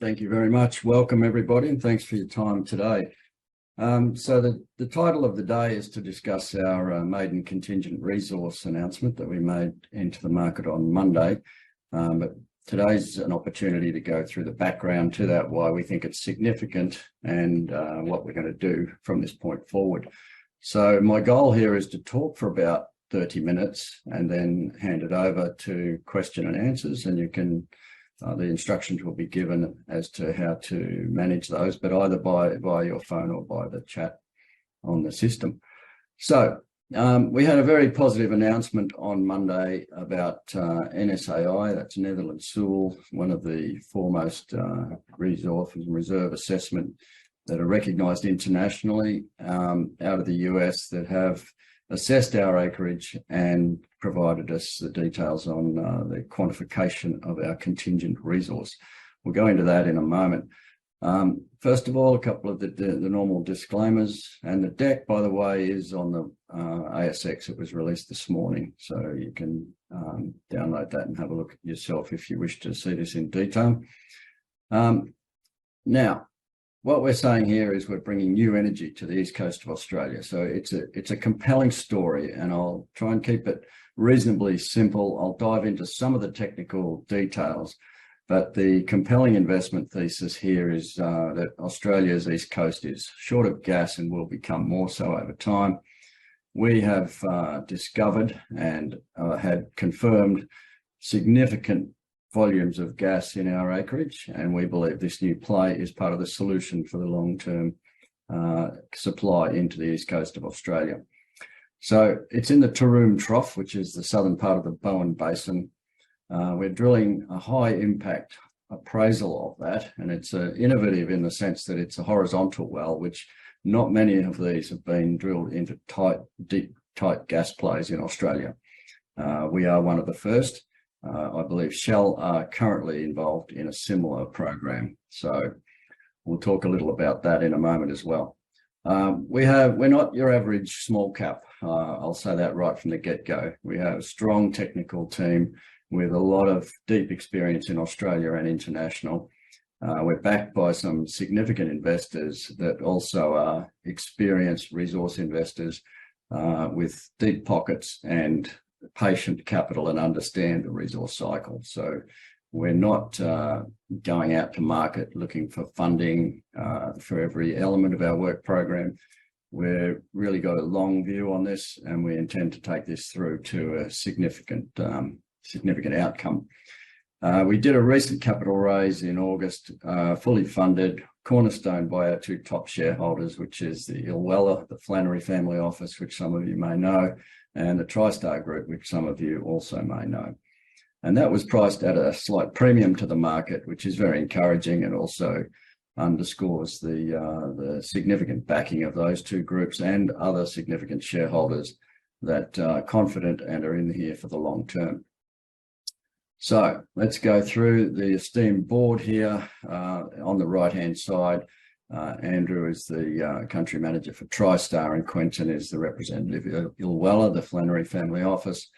Thank you very much. Welcome everybody, and thanks for your time today. So the title of the day is to discuss our Maiden Contingent Resource announcement that we made into the market on Monday. But today's an opportunity to go through the background to that, why we think it's significant, and what we're going to do from this point forward. So my goal here is to talk for about 30 minutes and then hand it over to question and answers, and you can the instructions will be given as to how to manage those, but either by your phone or by the chat on the system. So we had a very positive announcement on Monday about NSAI, that's Netherlands Sewell, one of the foremost resource and reserve assessment that are recognised internationally out of the US, that have assessed our acreage and provided us the details on the quantification of our contingent resource. We'll go into that in a moment. First of all, a couple of the normal disclaimers, and the deck, by the way, is on the ASX. It was released this morning, so you can download that and have a look at yourself if you wish to see this in detail. Now, what we're saying here is we're bringing new energy to the east coast of Australia. So it's a compelling story, and I'll try and keep it reasonably simple. I'll dive into some of the technical details, but the compelling investment thesis here is that Australia's east coast is short of gas and will become more so over time. We have discovered and had confirmed significant volumes of gas in our acreage, and we believe this new play is part of the solution for the long-term supply into the east coast of Australia. So it's in the Taroom Trough, which is the southern part of the Bowen Basin. We're drilling a high impact appraisal of that, and it's innovative in the sense that it's a horizontal well, which not many of these have been drilled into deep, tight gas plays in Australia. We are one of the first. I believe Shell are currently involved in a similar program, so we'll talk a little about that in a moment as well. We're not your average small cap. I'll say that right from the get-go. We have a strong technical team with a lot of deep experience in Australia and international. We're backed by some significant investors that also are experienced resource investors with deep pockets and patient capital and understand the resource cycle. So we're not going out to market looking for funding for every element of our work program. We've really got a long view on this, and we intend to take this through to a significant outcome. We did a recent capital raise in August, fully funded, cornerstoned by our two top shareholders, which is the Ilwella, the Flannery family office, which some of you may know, and the TriStar Group, which some of you also may know. And that was priced at a slight premium to the market, which is very encouraging, and also underscores the significant backing of those two groups and other significant shareholders that are confident and are in here for the long term. So let's go through the esteemed board here. On the right-hand side, Andrew is the country manager for TriStar, and Quentin is the representative of Ilwella, the Flannery family office.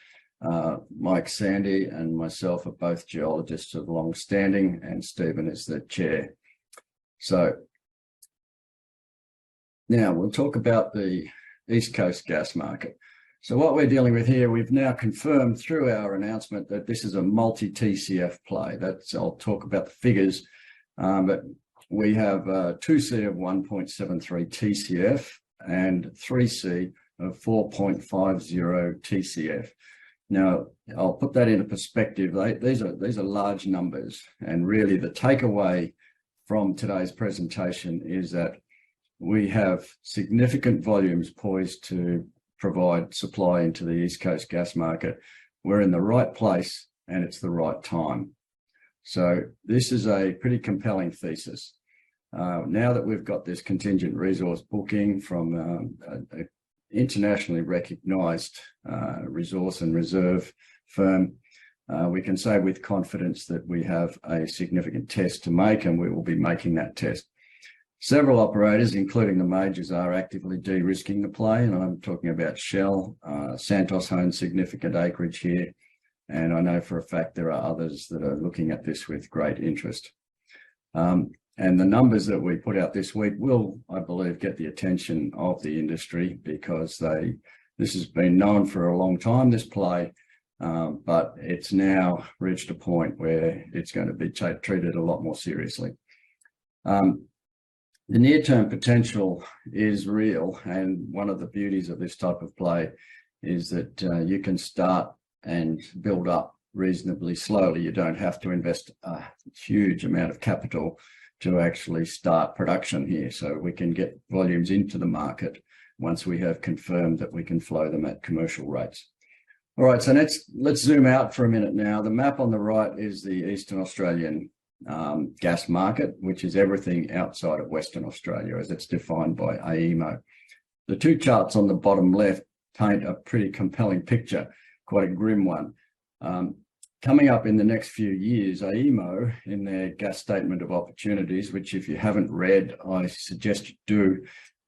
Mike Sandy and myself are both geologists of long standing, and Stephen is the chair. So now we'll talk about the East Coast gas market. So what we're dealing with here, we've now confirmed through our announcement that this is a multi-TCF play. I'll talk about the figures, but we have 2C of 1.73 TCF and 3C of 4.50 TCF. Now, I'll put that into perspective. These are large numbers, and really the takeaway from today's presentation is that we have significant volumes poised to provide supply into the East Coast gas market. We're in the right place, and it's the right time. So this is a pretty compelling thesis. Now that we've got this contingent resource booking from an internationally recognized resource and reserve firm, we can say with confidence that we have a significant test to make, and we will be making that test. Several operators, including the majors, are actively de-risking the play, and I'm talking about Shell. Santos owns significant acreage here, and I know for a fact there are others that are looking at this with great interest. And the numbers that we put out this week will, I believe, get the attention of the industry, because this has been known for a long time, this play, but it's now reached a point where it's going to be treated a lot more seriously. The near-term potential is real, and one of the beauties of this type of play is that you can start and build up reasonably slowly. You don't have to invest a huge amount of capital to actually start production here. So we can get volumes into the market once we have confirmed that we can flow them at commercial rates. All right, so let's zoom out for a minute now. The map on the right is the Eastern Australian gas market, which is everything outside of Western Australia as it's defined by AEMO. The two charts on the bottom left paint a pretty compelling picture, quite a grim one. Coming up in the next few years, AEMO, in their gas statement of opportunities, which if you haven't read, I suggest you do,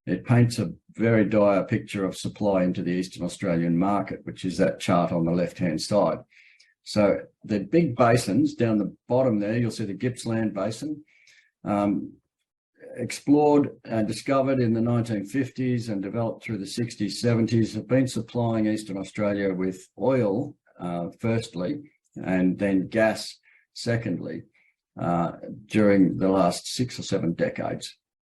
it paints a very dire picture of supply into the Eastern Australian market, which is that chart on the left-hand side. So the big basins down the bottom there, you'll see the Gippsland Basin, explored and discovered in the 1950s and developed through the 60s, 70s, have been supplying Eastern Australia with oil, firstly, and then gas, secondly, during the last 6 or 7 decades.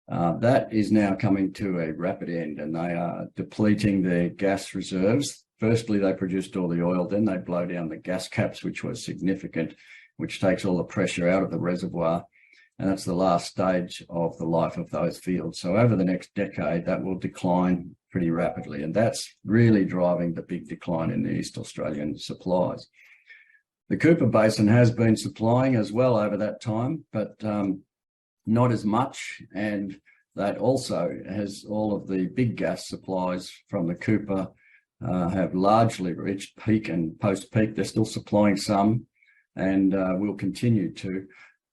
That is now coming to a rapid end, and they are depleting their gas reserves. Firstly, they produced all the oil, then they blow down the gas caps, which was significant, which takes all the pressure out of the reservoir. And that's the last stage of the life of those fields. So over the next decade, that will decline pretty rapidly. And that's really driving the big decline in the East Australian supplies. The Cooper Basin has been supplying as well over that time, but not as much. And that also has all of the big gas supplies from the Cooper have largely reached peak and post-peak. They're still supplying some and will continue to,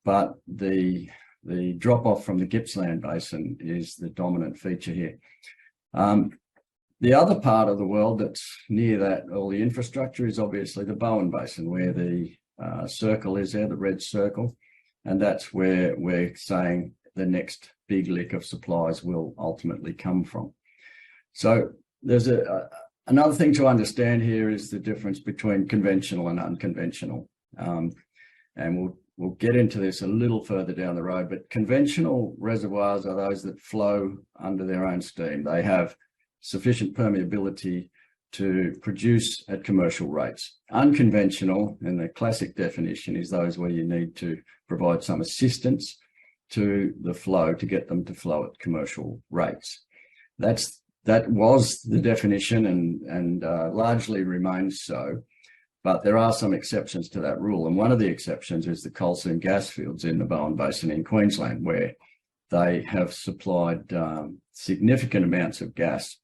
but the drop-off from the Gippsland Basin is the dominant feature here. The other part of the world that's near that, all the infrastructure, is obviously the Bowen Basin, where the circle is there, the red circle, and that's where we're saying the next big lick of supplies will ultimately come from. So there's another thing to understand here is the difference between conventional and unconventional. And we'll get into this a little further down the road, but conventional reservoirs are those that flow under their own steam. They have sufficient permeability to produce at commercial rates. Unconventional, and the classic definition, is those where you need to provide some assistance to the flow to get them to flow at commercial rates. That was the definition and largely remains so, but there are some exceptions to that rule. And one of the exceptions is the coal seam gas fields in the Bowen Basin in Queensland, where they have supplied significant amounts of gas,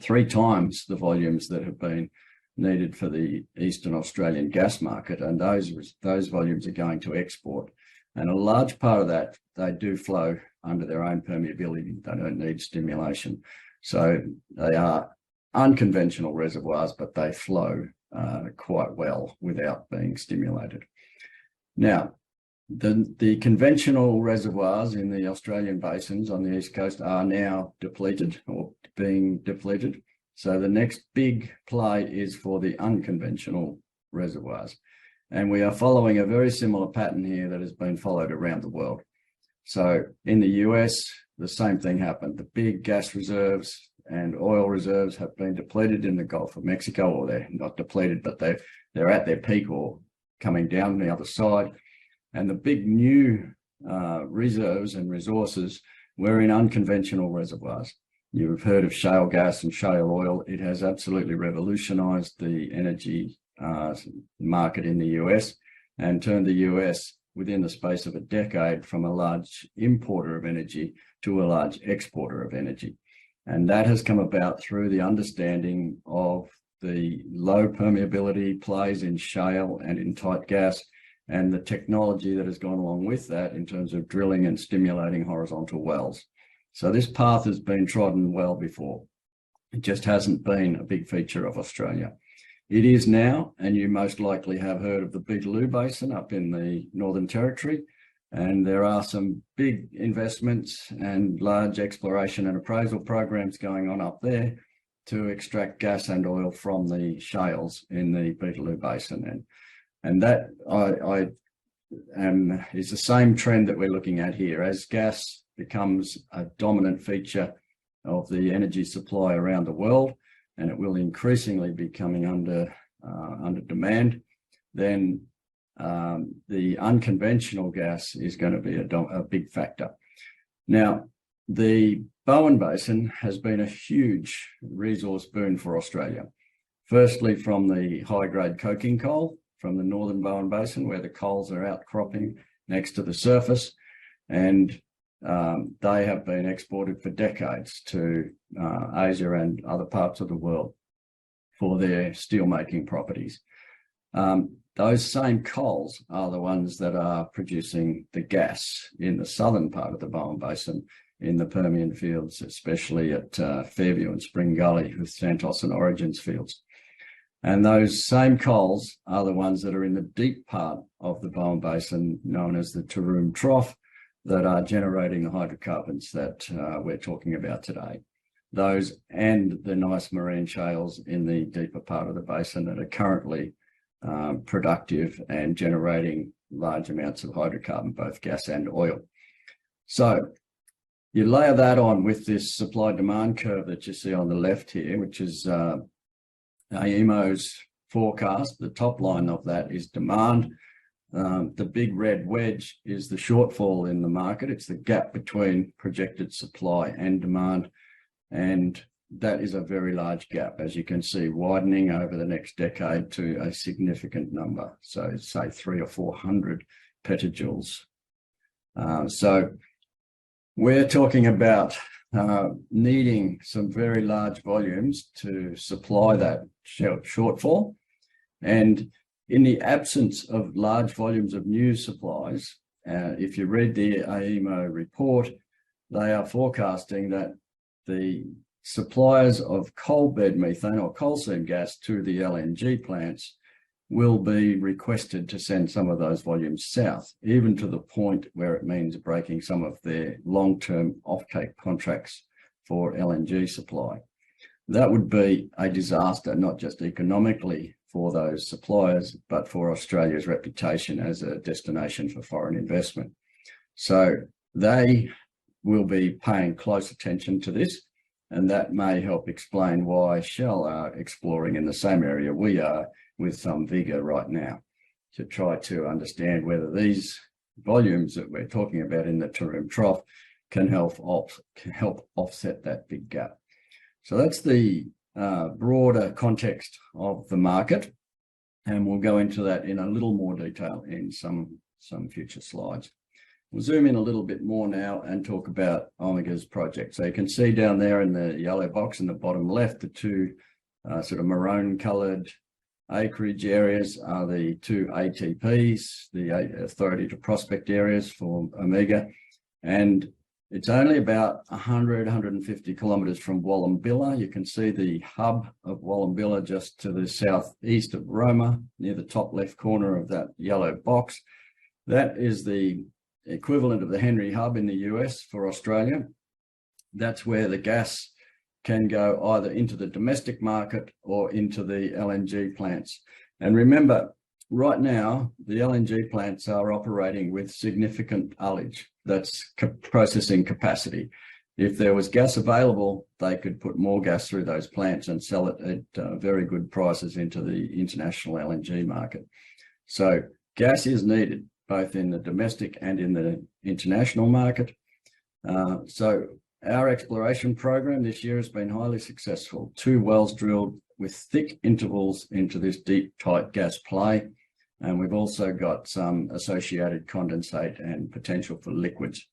3 times the volumes that have been needed for the Eastern Australian gas market. And those volumes are going to export. And a large part of that, they do flow under their own permeability. They don't need stimulation. So they are unconventional reservoirs, but they flow quite well without being stimulated. Now, the conventional reservoirs in the Australian basins on the East Coast are now depleted or being depleted. So the next big play is for the unconventional reservoirs. And we are following a very similar pattern here that has been followed around the world. So in the US, the same thing happened. The big gas reserves and oil reserves have been depleted in the Gulf of Mexico, or they're not depleted, but they're at their peak or coming down the other side. And the big new reserves and resources were in unconventional reservoirs. You've heard of shale gas and shale oil. It has absolutely revolutionized the energy market in the US and turned the US within the space of a decade from a large importer of energy to a large exporter of energy. And that has come about through the understanding of the low permeability plays in shale and in tight gas, and the technology that has gone along with that in terms of drilling and stimulating horizontal wells. So this path has been trodden well before. It just hasn't been a big feature of Australia. It is now, and you most likely have heard of the Beetaloo Basin up in the Northern Territory. And there are some big investments and large exploration and appraisal programs going on up there to extract gas and oil from the shales in the Beetaloo Basin. And that is the same trend that we're looking at here. As gas becomes a dominant feature of the energy supply around the world, and it will increasingly be coming under demand, then the unconventional gas is going to be a big factor. Now, the Bowen Basin has been a huge resource boon for Australia. Firstly, from the high-grade coking coal from the northern Bowen Basin, where the coals are outcropping next to the surface, and they have been exported for decades to Asia and other parts of the world for their steelmaking properties. Those same coals are the ones that are producing the gas in the southern part of the Bowen Basin, in the Permian fields, especially at Fairview and Spring Gully with Santos and Origins fields. And those same coals are the ones that are in the deep part of the Bowen Basin, known as the Taroom Trough, that are generating the hydrocarbons that we're talking about today. Those and the nice marine shales in the deeper part of the basin that are currently productive and generating large amounts of hydrocarbon, both gas and oil. So you layer that on with this supply-demand curve that you see on the left here, which is AEMO's forecast. The top line of that is demand. The big red wedge is the shortfall in the market. It's the gap between projected supply and demand. And that is a very large gap, as you can see, widening over the next decade to a significant number. So say 300 or 400 petajoules. So we're talking about needing some very large volumes to supply that shortfall. And in the absence of large volumes of new supplies, if you read the AEMO report, they are forecasting that the suppliers of coal bed methane or coal seam gas to the LNG plants will be requested to send some of those volumes south, even to the point where it means breaking some of their long-term offtake contracts for LNG supply. That would be a disaster, not just economically for those suppliers, but for Australia's reputation as a destination for foreign investment. So they will be paying close attention to this, and that may help explain why Shell are exploring in the same area we are with some vigor right now, to try to understand whether these volumes that we're talking about in the Taroom Trough can help offset that big gap. So that's the broader context of the market, and we'll go into that in a little more detail in some future slides. We'll zoom in a little bit more now and talk about Omega's project. So you can see down there in the yellow box in the bottom left, the two sort of maroon coloured acreage areas are the two ATPs, the Authority to Prospect areas for Omega. And it's only about 150 kilometres from Wallumbilla. You can see the hub of Wallumbilla just to the southeast of Roma, near the top left corner of that yellow box. That is the equivalent of the Henry Hub in the US for Australia. That's where the gas can go either into the domestic market or into the LNG plants. And remember, right now, the LNG plants are operating with significant ullage. That's processing capacity. If there was gas available, they could put more gas through those plants and sell it at very good prices into the international LNG market. So gas is needed both in the domestic and in the international market. So our exploration program this year has been highly successful. 2 wells drilled with thick intervals into this deep, tight gas play. And we've also got some associated condensate and potential for liquids.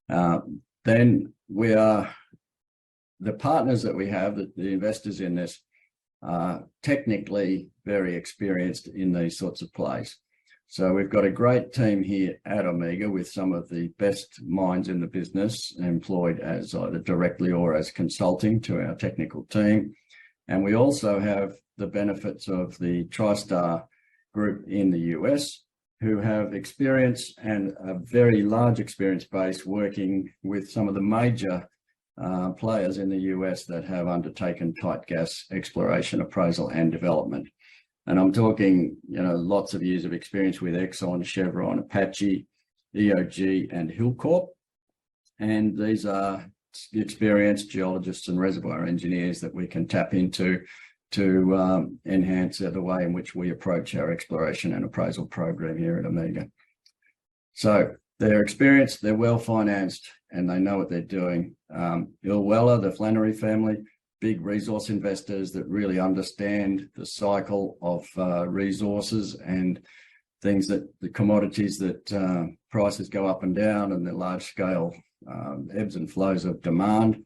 Then the partners that we have, the investors in this, are technically very experienced in these sorts of plays. So we've got a great team here at Omega with some of the best minds in the business employed as either directly or as consulting to our technical team. And we also have the benefits of the TriStar group in the US who have experience and a very large experience base working with some of the major players in the US that have undertaken tight gas exploration, appraisal and development. And I'm talking, lots of years of experience with Exxon, Chevron, Apache, EOG and Hillcorp. And these are experienced geologists and reservoir engineers that we can tap into to enhance the way in which we approach our exploration and appraisal program here at Omega. So they're experienced, they're well financed, and they know what they're doing. Ilwella, the Flannery family, big resource investors that really understand the cycle of resources and things that the commodities that prices go up and down, and the large scale ebbs and flows of demand,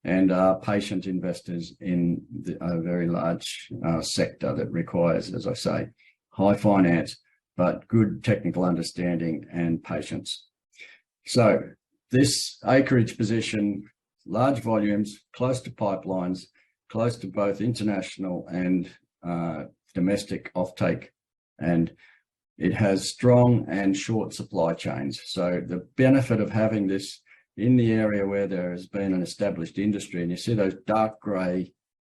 and are patient investors in a very large sector that requires, as I say, high finance, but good technical understanding and patience. So this acreage position, large volumes, close to pipelines, close to both international and domestic offtake, and it has strong and short supply chains. So the benefit of having this in the area where there has been an established industry, and you see those dark grey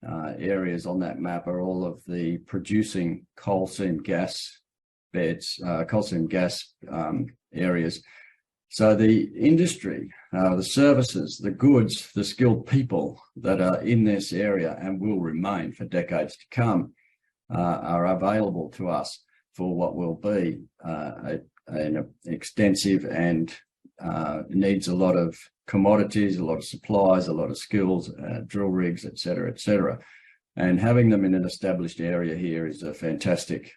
areas on that map are all of the producing coal seam gas beds, coal seam gas areas. So the industry, the services, the goods, the skilled people that are in this area and will remain for decades to come are available to us for what will be an extensive and needs a lot of commodities, a lot of supplies, a lot of skills, drill rigs, et cetera, et cetera. And having them in an established area here is a fantastic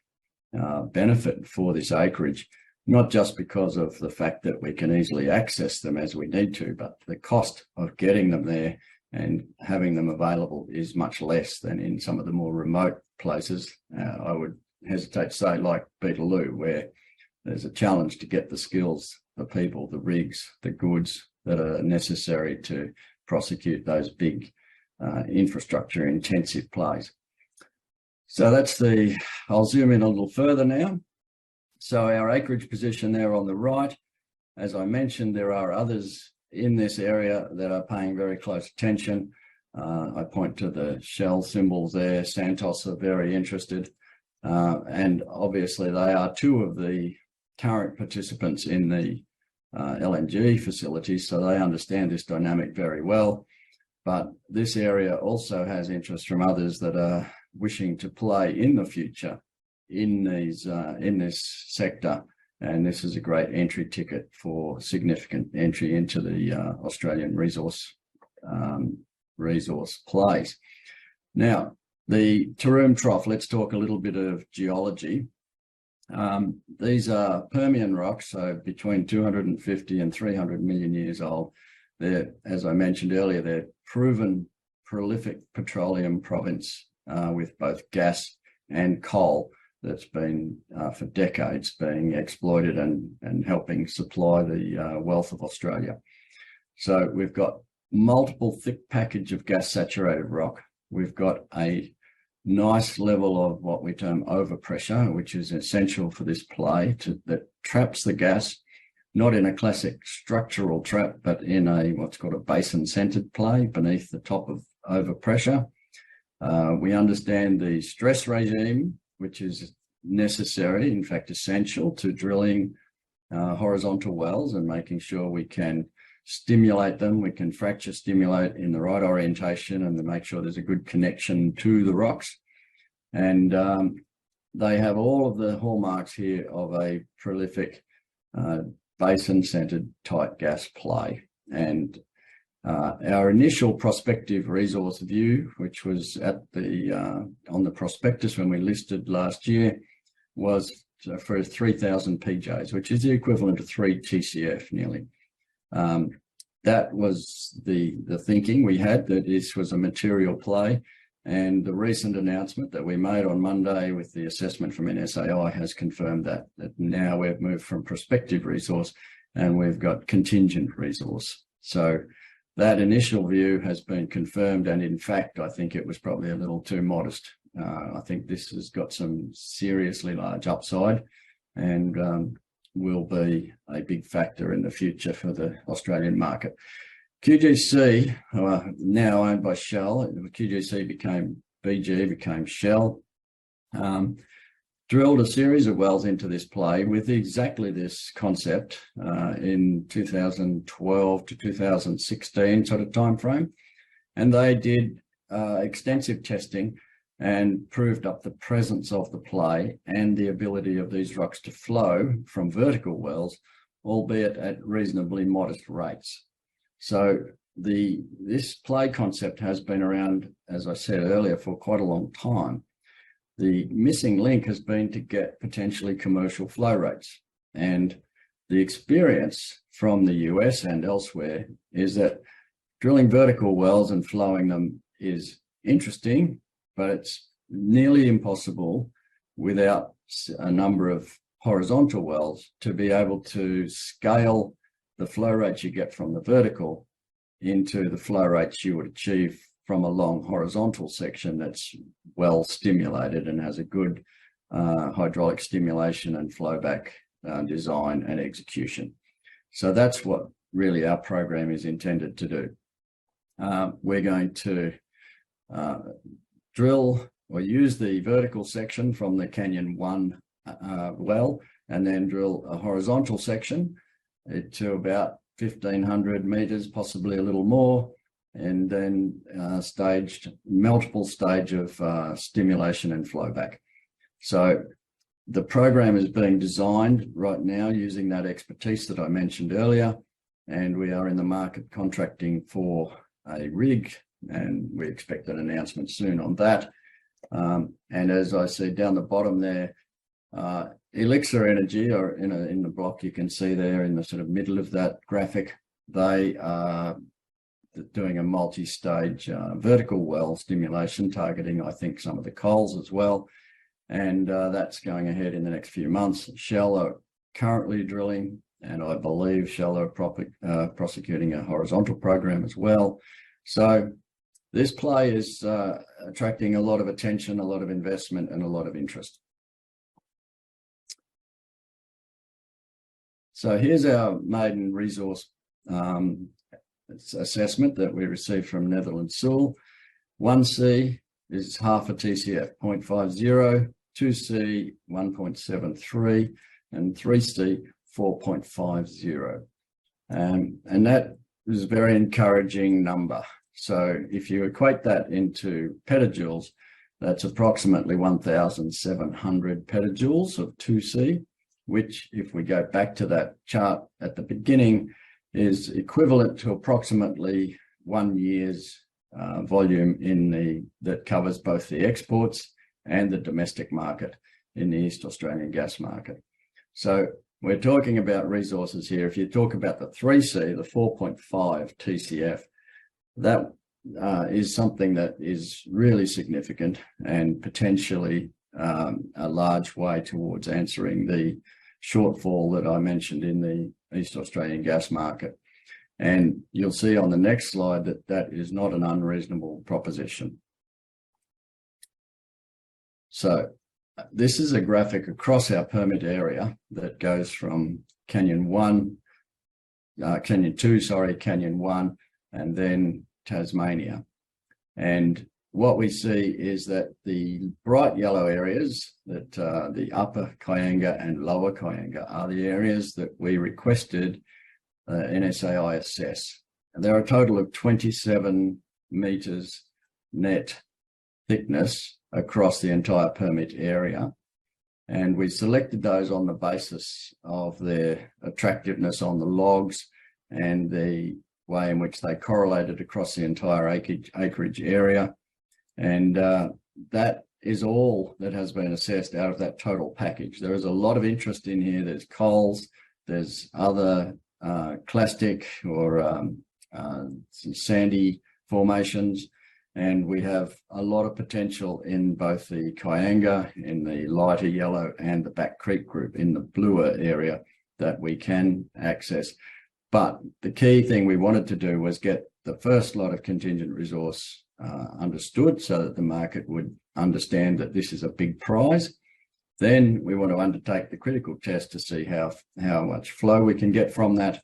benefit for this acreage, not just because of the fact that we can easily access them as we need to, but the cost of getting them there and having them available is much less than in some of the more remote places. I would hesitate to say like Beetaloo, where there's a challenge to get the skills, the people, the rigs, the goods that are necessary to prosecute those big infrastructure intensive plays. So that's I'll zoom in a little further now. So our acreage position there on the right, as I mentioned, there are others in this area that are paying very close attention. I point to the Shell symbols there. Santos are very interested. And obviously they are two of the current participants in the LNG facilities, so they understand this dynamic very well. But this area also has interest from others that are wishing to play in the future in this sector, and this is a great entry ticket for significant entry into the Australian resource plays. Now, the Taroom Trough, let's talk a little bit of geology. These are Permian rocks, so between 250 and 300 million years old. They're, as I mentioned earlier, they're proven prolific petroleum province with both gas and coal that's been for decades being exploited and helping supply the wealth of Australia. So we've got multiple thick package of gas saturated rock. We've got a nice level of what we term overpressure, which is essential for this play that traps the gas, not in a classic structural trap, but in what's called a basin-centered play beneath the top of overpressure. We understand the stress regime, which is necessary, in fact essential, to drilling horizontal wells and making sure we can stimulate them, we can fracture stimulate in the right orientation and to make sure there's a good connection to the rocks. And they have all of the hallmarks here of a prolific basin-centered tight gas play. And our initial prospective resource view, which was at on the prospectus when we listed last year, was for 3,000 PJs, which is the equivalent to 3 TCF nearly. That was the thinking we had, that this was a material play, and the recent announcement that we made on Monday with the assessment from NSAI has confirmed that now we've moved from prospective resource and we've got contingent resource. So that initial view has been confirmed, and in fact I think it was probably a little too modest. I think this has got some seriously large upside, and will be a big factor in the future for the Australian market. QGC, now owned by Shell, QGC became BG, became Shell, drilled a series of wells into this play with exactly this concept in 2012 to 2016 sort of time frame, and they did extensive testing and proved up the presence of the play and the ability of these rocks to flow from vertical wells, albeit at reasonably modest rates. So this play concept has been around, as I said earlier, for quite a long time. The missing link has been to get potentially commercial flow rates. And the experience from the US and elsewhere is that drilling vertical wells and flowing them is interesting, but it's nearly impossible without a number of horizontal wells to be able to scale the flow rates you get from the vertical into the flow rates you would achieve from a long horizontal section that's well stimulated and has a good hydraulic stimulation and flowback design and execution. So that's what really our program is intended to do. We're going to drill or use the vertical section from the Canyon 1 well, and then drill a horizontal section to about 1,500 meters, possibly a little more, and then multiple stage of stimulation and flowback. So the program is being designed right now using that expertise that I mentioned earlier, and we are in the market contracting for a rig, and we expect an announcement soon on that. And as I said down the bottom there, Elixir Energy, or in the block you can see there in the sort of middle of that graphic, they are doing a multi-stage vertical well stimulation, targeting I think some of the coals as well, and that's going ahead in the next few months. Shell are currently drilling, and I believe Shell are prosecuting a horizontal program as well. So this play is attracting a lot of attention, a lot of investment, and a lot of interest. So here's our maiden resource assessment that we received from Netherlands Sewell. 1C is half a TCF, 0.50, 2C, 1.73, and 3C, 4.50. And that is a very encouraging number. So if you equate that into petajoules, that's approximately 1,700 petajoules of 2C, which, if we go back to that chart at the beginning, is equivalent to approximately 1 year's volume that covers both the exports and the domestic market in the East Australian gas market. So we're talking about resources here. If you talk about the 3C, the 4.5 TCF, that is something that is really significant and potentially a large way towards answering the shortfall that I mentioned in the East Australian gas market. And you'll see on the next slide that that is not an unreasonable proposition. So this is a graphic across our permit area that goes from Canyon 2, Canyon 1, and then Tasmania. And what we see is that the bright yellow areas, that the upper Kianga and lower Kianga, are the areas that we requested NSAI assess. And there are a total of 27 meters net thickness across the entire permit area. And we selected those on the basis of their attractiveness on the logs and the way in which they correlated across the entire acreage area. And that is all that has been assessed out of that total package. There is a lot of interest in here. There's coals, there's other clastic or some sandy formations, and we have a lot of potential in both the Kianga, in the lighter yellow, and the Back Creek group in the bluer area that we can access. But the key thing we wanted to do was get the first lot of contingent resource understood, so that the market would understand that this is a big prize. Then we want to undertake the critical test to see how much flow we can get from that.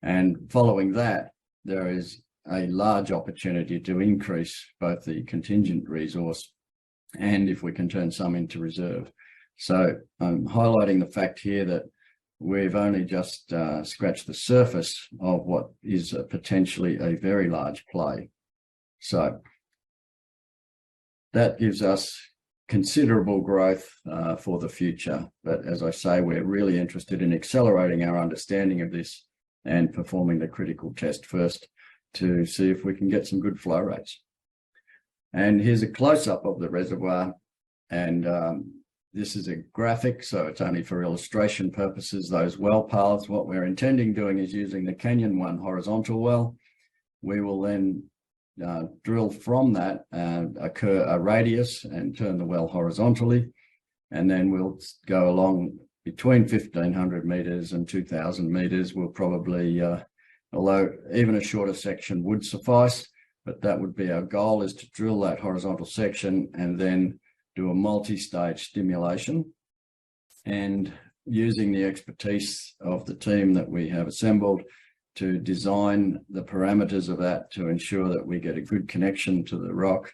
And following that, there is a large opportunity to increase both the contingent resource and if we can turn some into reserve. So I'm highlighting the fact here that we've only just scratched the surface of what is potentially a very large play. So that gives us considerable growth for the future. But as I say, we're really interested in accelerating our understanding of this and performing the critical test first to see if we can get some good flow rates. And here's a close-up of the reservoir. And this is a graphic, so it's only for illustration purposes. Those well paths, what we're intending doing is using the Canyon 1 horizontal well. We will then drill from that and occur a radius and turn the well horizontally. And then we'll go along between 1,500 meters and 2,000 meters. We'll probably, although even a shorter section would suffice, but that would be our goal, is to drill that horizontal section and then do a multi-stage stimulation. And using the expertise of the team that we have assembled to design the parameters of that to ensure that we get a good connection to the rock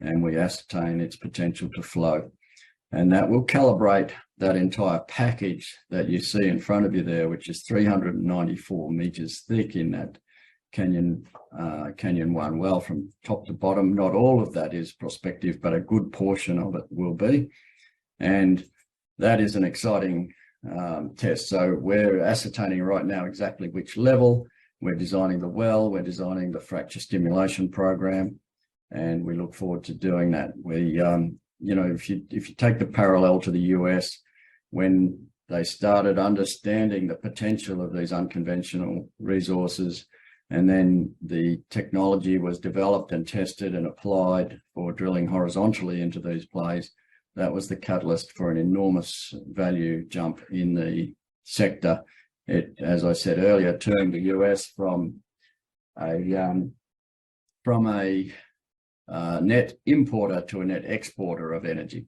and we ascertain its potential to flow. And that will calibrate that entire package that you see in front of you there, which is 394 meters thick in that Canyon 1 well from top to bottom. Not all of that is prospective, but a good portion of it will be. And that is an exciting test. So we're ascertaining right now exactly which level. We're designing the well, we're designing the fracture stimulation program, and we look forward to doing that. We, you know, if you take the parallel to the US, when they started understanding the potential of these unconventional resources, and then the technology was developed and tested and applied for drilling horizontally into these plays, that was the catalyst for an enormous value jump in the sector. It, as I said earlier, turned the US from a net importer to a net exporter of energy.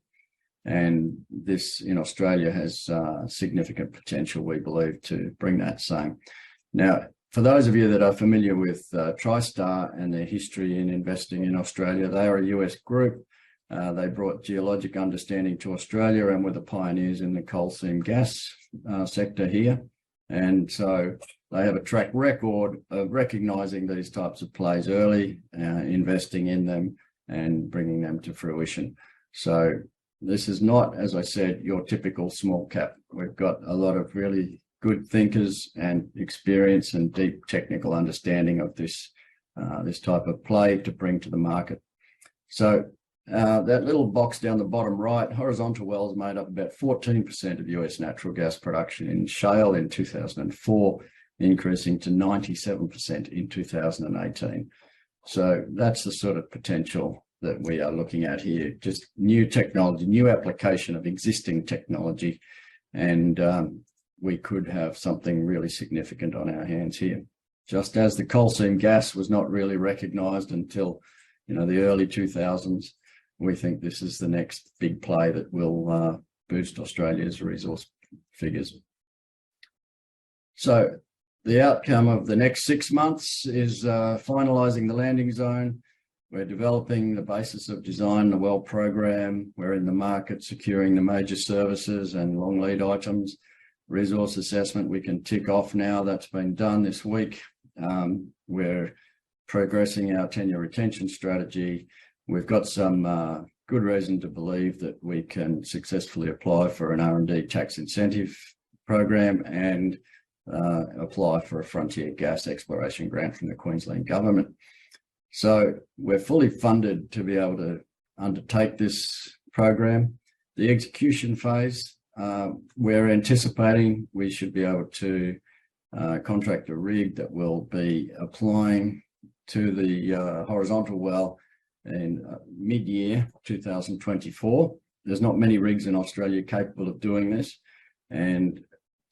And this in Australia has significant potential, we believe, to bring that same. Now, for those of you that are familiar with TriStar and their history in investing in Australia, they are a US group. They brought geologic understanding to Australia and were the pioneers in the coal seam gas sector here. And so they have a track record of recognizing these types of plays early, investing in them and bringing them to fruition. So this is not, as I said, your typical small cap. We've got a lot of really good thinkers and experience and deep technical understanding of this, this type of play to bring to the market. So that little box down the bottom right, horizontal wells made up about 14% of US natural gas production in shale in 2004, increasing to 97% in 2018. So that's the sort of potential that we are looking at here, just new technology, new application of existing technology, and we could have something really significant on our hands here. Just as the coal seam gas was not really recognized until, you know, the early 2000s, we think this is the next big play that will boost Australia's resource figures. So the outcome of the next 6 months is finalising the landing zone. We're developing the basis of design, the well program. We're in the market securing the major services and long lead items. Resource assessment we can tick off now. That's been done this week. We're progressing our tenure retention strategy. We've got some good reason to believe that we can successfully apply for an R&D tax incentive program and apply for a frontier gas exploration grant from the Queensland government. So we're fully funded to be able to undertake this program. The execution phase, we're anticipating we should be able to contract a rig that will be applying to the horizontal well in mid-year 2024. There's not many rigs in Australia capable of doing this, and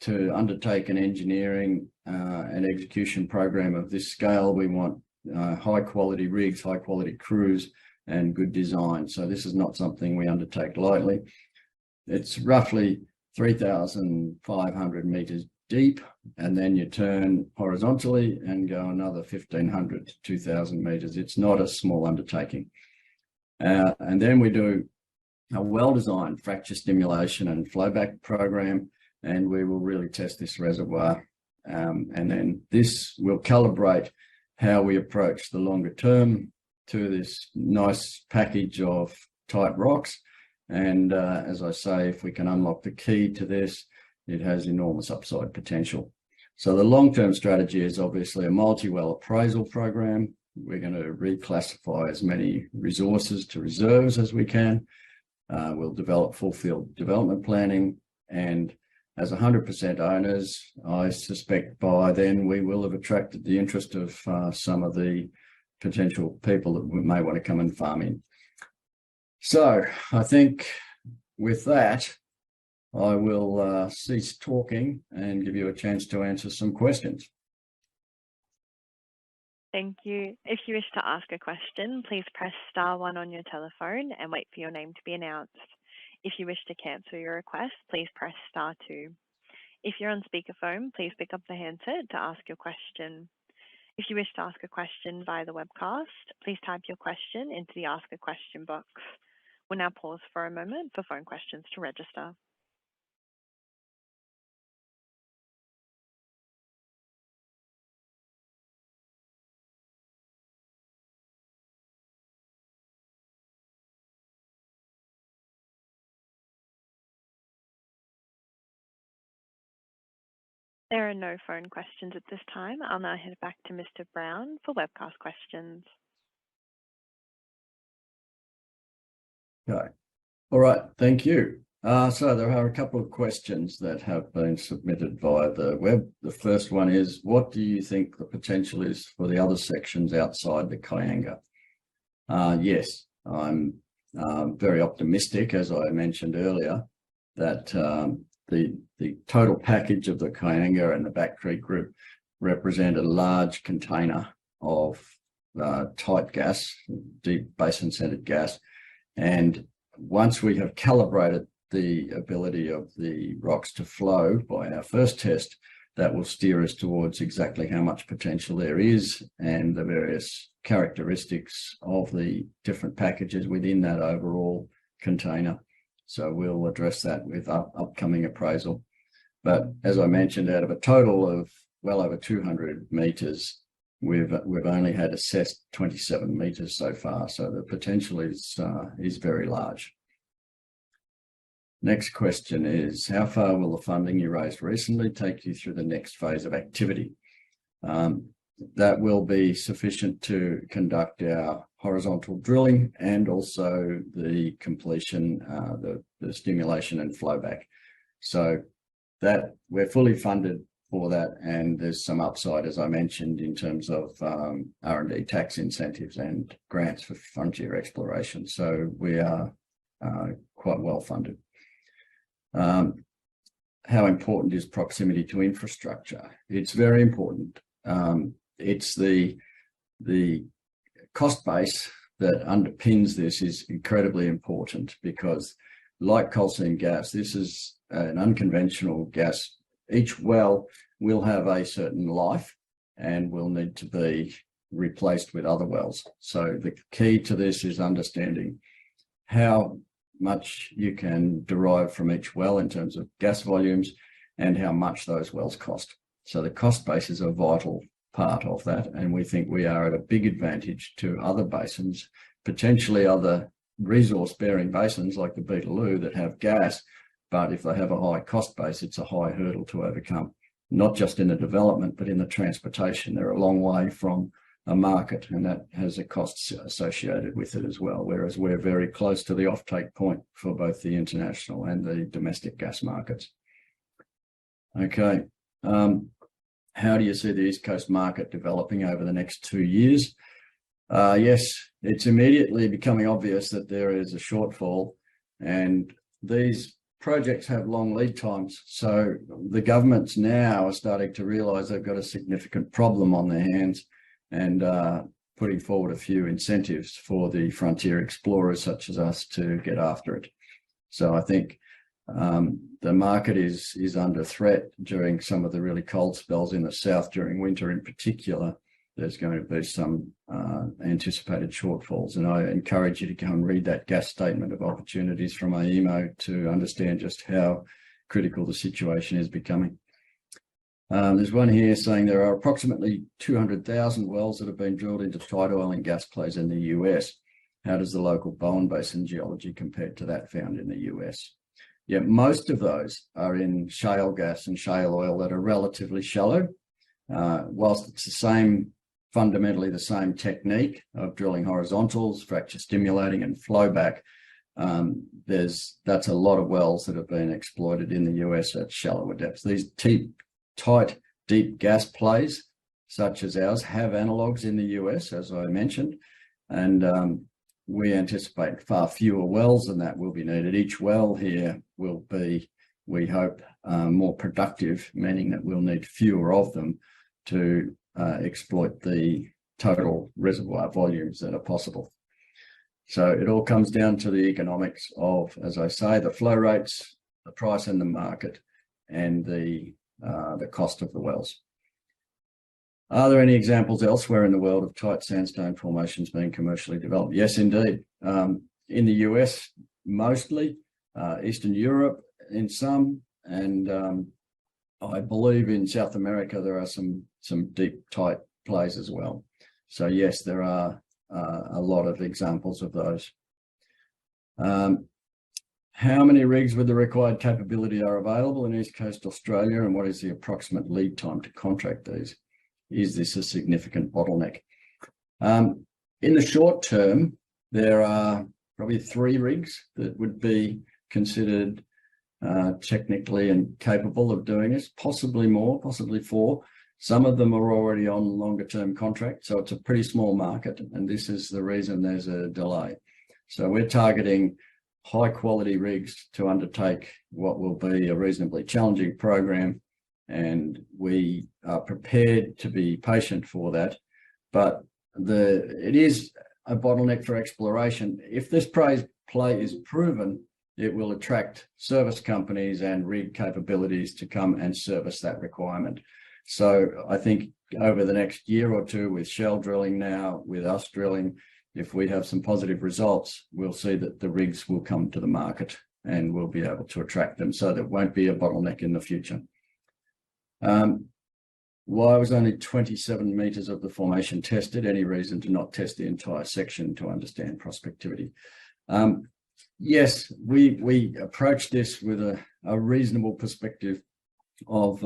to undertake an engineering and execution program of this scale, we want high quality rigs, high quality crews and good design. So this is not something we undertake lightly. it's roughly 3,500 meters deep, and then you turn horizontally and go another 1,500 to 2,000 meters. It's not a small undertaking. And then we do a well-designed fracture stimulation and flowback program, and we will really test this reservoir. And then this will calibrate how we approach the longer term to this nice package of tight rocks. And as I say, if we can unlock the key to this, it has enormous upside potential. So the long-term strategy is obviously a multi-well appraisal program. We're going to reclassify as many resources to reserves as we can. We'll develop full field development planning, and as 100% owners, I suspect by then we will have attracted the interest of some of the potential people that may want to come and farm in. So I think with that, I will cease talking and give you a chance to answer some questions. Thank you. If you wish to ask a question, please press *1 on your telephone and wait for your name to be announced. If you wish to cancel your request, please press *2. If you're on speakerphone, please pick up the handset to ask your question. If you wish to ask a question via the webcast, please type your question into the Ask a Question box. We'll now pause for a moment for phone questions to register. There are no phone questions at this time. I'll now head back to Mr. Brown for webcast questions. Okay. All right. Thank you. So there are a couple of questions that have been submitted via the web. The first one is, what do you think the potential is for the other sections outside the Kianga? Yes, I'm very optimistic, as I mentioned earlier, that the total package of the Kianga and the Back Creek group represent a large container of tight gas, deep basin-centered gas. And once we have calibrated the ability of the rocks to flow by our first test, that will steer us towards exactly how much potential there is and the various characteristics of the different packages within that overall container. So we'll address that with upcoming appraisal. But as I mentioned, out of a total of well over 200 meters, we've only had assessed 27 meters so far. So the potential is very large. Next question is, how far will the funding you raised recently take you through the next phase of activity? That will be sufficient to conduct our horizontal drilling and also the completion, the stimulation and flowback. So that we're fully funded for that, and there's some upside, as I mentioned, in terms of R&D tax incentives and grants for frontier exploration. So we are quite well funded. How important is proximity to infrastructure? It's very important. It's the cost base that underpins this is incredibly important, because like coal seam gas, this is an unconventional gas. Each well will have a certain life and will need to be replaced with other wells. So the key to this is understanding how much you can derive from each well in terms of gas volumes and how much those wells cost. So the cost base is a vital part of that, and we think we are at a big advantage to other basins, potentially other resource-bearing basins like the Beetaloo that have gas, but if they have a high cost base, it's a high hurdle to overcome, not just in the development, but in the transportation. They're a long way from a market, and that has a cost associated with it as well, whereas we're very close to the offtake point for both the international and the domestic gas markets. Okay. How do you see the East Coast market developing over the next 2 years? Yes, it's immediately becoming obvious that there is a shortfall, and these projects have long lead times. So the governments now are starting to realise they've got a significant problem on their hands and putting forward a few incentives for the frontier explorers such as us to get after it. So I think The market is under threat during some of the really cold spells in the south during winter in particular. There's going to be some anticipated shortfalls, and I encourage you to go and read that gas statement of opportunities from AEMO to understand just how critical the situation is becoming. There's one here saying there are approximately 200,000 wells that have been drilled into tight oil and gas plays in the US. How does the local Bowen Basin geology compare to that found in the US? Yeah, most of those are in shale gas and shale oil that are relatively shallow. Whilst it's fundamentally the same technique of drilling horizontals, fracture stimulating and flowback, that's a lot of wells that have been exploited in the US at shallower depths. These tight, deep gas plays, such as ours, have analogues in the US, as I mentioned, and we anticipate far fewer wells than that will be needed. Each well here will be, we hope, more productive, meaning that we'll need fewer of them to exploit the total reservoir volumes that are possible. So it all comes down to the economics of, as I say, the flow rates, the price in the market, and the cost of the wells. Are there any examples elsewhere in the world of tight sandstone formations being commercially developed? Yes, indeed. In the US, mostly, Eastern Europe in some, and I believe in South America there are some deep, tight plays as well. So yes, there are a lot of examples of those. How many rigs with the required capability are available in East Coast Australia, and what is the approximate lead time to contract these? Is this a significant bottleneck? In the short term, there are probably 3 rigs that would be considered technically and capable of doing this, possibly more, possibly 4. Some of them are already on longer term contracts, so it's a pretty small market, and this is the reason there's a delay. So we're targeting high quality rigs to undertake what will be a reasonably challenging program, and we are prepared to be patient for that. But it is a bottleneck for exploration. If this play is proven, it will attract service companies and rig capabilities to come and service that requirement. So I think over the next year or two, with Shell drilling now, with us drilling, if we have some positive results, we'll see that the rigs will come to the market and we'll be able to attract them, so there won't be a bottleneck in the future. Why was only 27 meters of the formation tested? Any reason to not test the entire section to understand prospectivity? Yes, we approached this with a reasonable perspective of,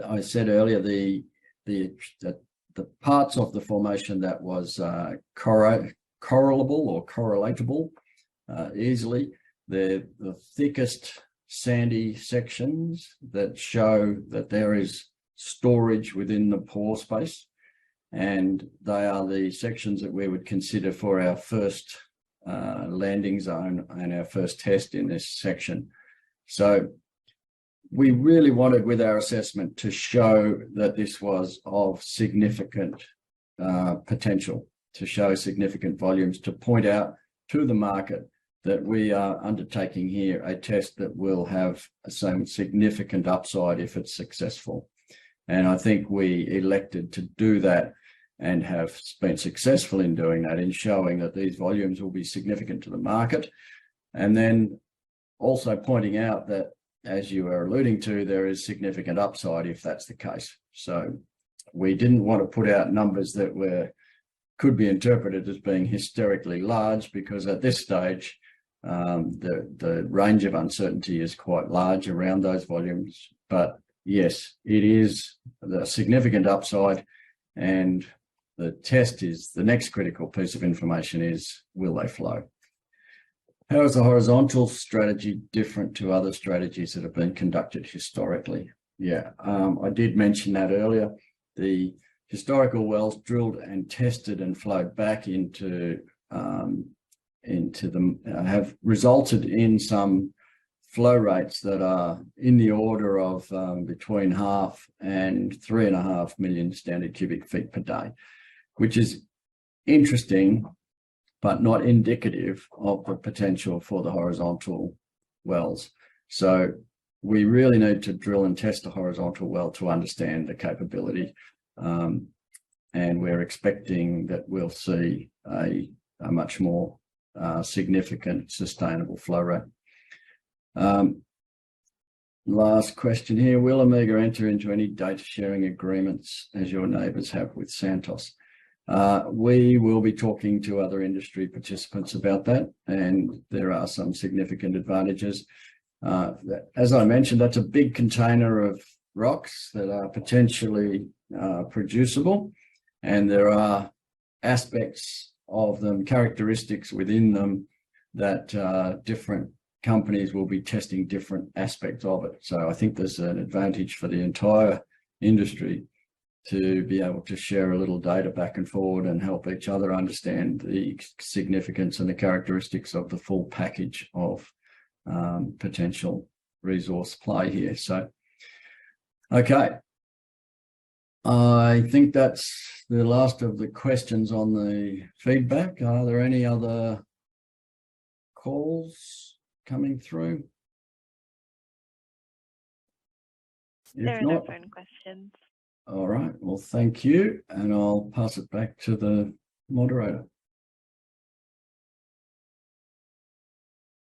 I said earlier, the parts of the formation that was correlable or correlatable easily. The thickest sandy sections that show that there is storage within the pore space, and they are the sections that we would consider for our first landing zone and our first test in this section. So we really wanted, with our assessment, to show that this was of significant potential, to show significant volumes, to point out to the market that we are undertaking here a test that will have some significant upside if it's successful. And I think we elected to do that and have been successful in doing that, in showing that these volumes will be significant to the market. And then also pointing out that, as you are alluding to, there is significant upside if that's the case. So we didn't want to put out numbers that could be interpreted as being hysterically large, because at this stage, the range of uncertainty is quite large around those volumes. But yes, it is the significant upside, and the test is the next critical piece of information is, will they flow? How is the horizontal strategy different to other strategies that have been conducted historically? Yeah, I did mention that earlier. The historical wells drilled and tested and flowed back into them have resulted in some flow rates that are in the order of between 0.5 and 3.5 million standard cubic feet per day, which is interesting, but not indicative of the potential for the horizontal wells. So we really need to drill and test a horizontal well to understand the capability. And we're expecting that we'll see a much more significant sustainable flow rate. Last question here. Will Omega enter into any data sharing agreements as your neighbours have with Santos? We will be talking to other industry participants about that, and there are some significant advantages. As I mentioned, that's a big container of rocks that are potentially producible, and there are aspects of them, characteristics within them, that different companies will be testing different aspects of it. So I think there's an advantage for the entire industry to be able to share a little data back and forward and help each other understand the significance and the characteristics of the full package of potential resource play here. So, okay. I think that's the last of the questions on the feedback. Are there any other calls coming through? There are no phone questions. All right. Well, thank you. And I'll pass it back to the moderator.